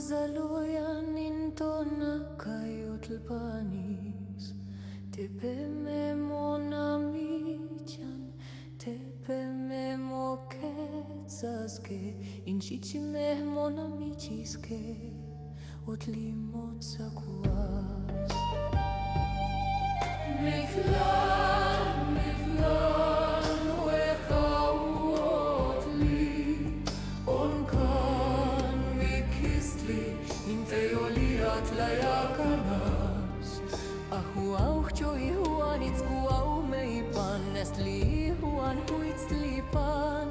Zaluyan intona kayotl panis Tepe me mon amichan Tepe me mo ketsaske Inchichi me mon amichiske Otli motsakuas Miklan, miklan, weka otli Onkan mikistli, inteoli atlayakanas Ahu auhcho ihuanitsku au meipan Nestli ihuan huitslipan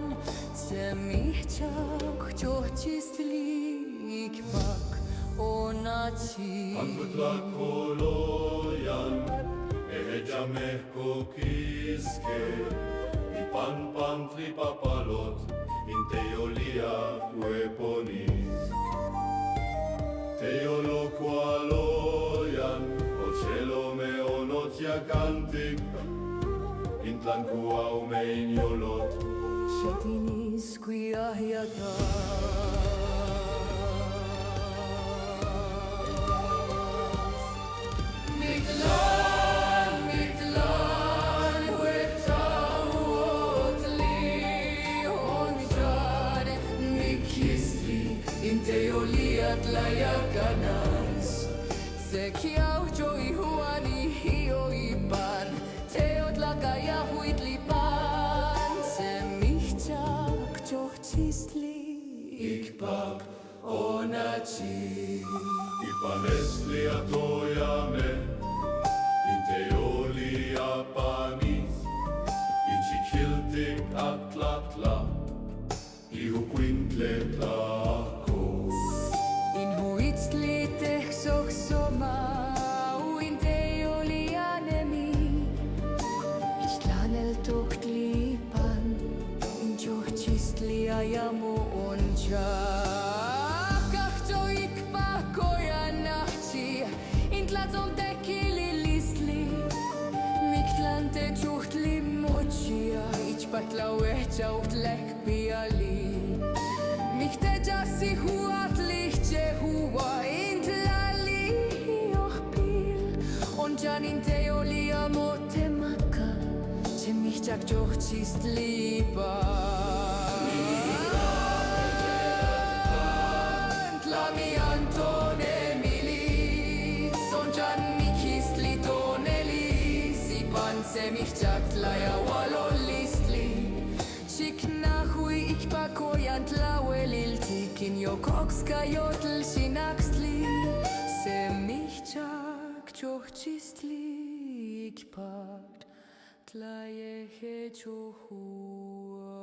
Tsemihchak chohtistli ikpak onachi Angutlak koloyan Ehejamehko kiske Ipan pantli papalot Inteolia kueponis Teolo kualoyan Ochelo me onot yakantik Intlan kuau me inyolot Shetinis kuiahyata Inteoli atlayakanas Sekiau joy huani hio ipan Teot lakaya huitlipan Semihchak chohtistli Ikpak onachi Ipan estli atoyame Inteoli apanis Inchikiltik atlatla Ihu quintletako Inhuitsli tehsoksoma Uinteoli anemi Ichtlanel tohtlipan Inchohtistli ayamu oncha Kahto ikpakojanahti Intlaton tekililistli Miktlante chuhtli mochia Ichpatlauehchaut lekpiali Mihtejasi huatlihche hua intlali ohpil Onjan inteoli amotemaka Semihchak chohtistlipa Tlami Anton Emilis Onjan mikistli tonelis Ipan semihchak tlaya walolistli Shiknahui ikpakoyan tlaweliltikin Jokokska jotl sinakstli Semihchak chohtistli ikpat Tlajehe chohua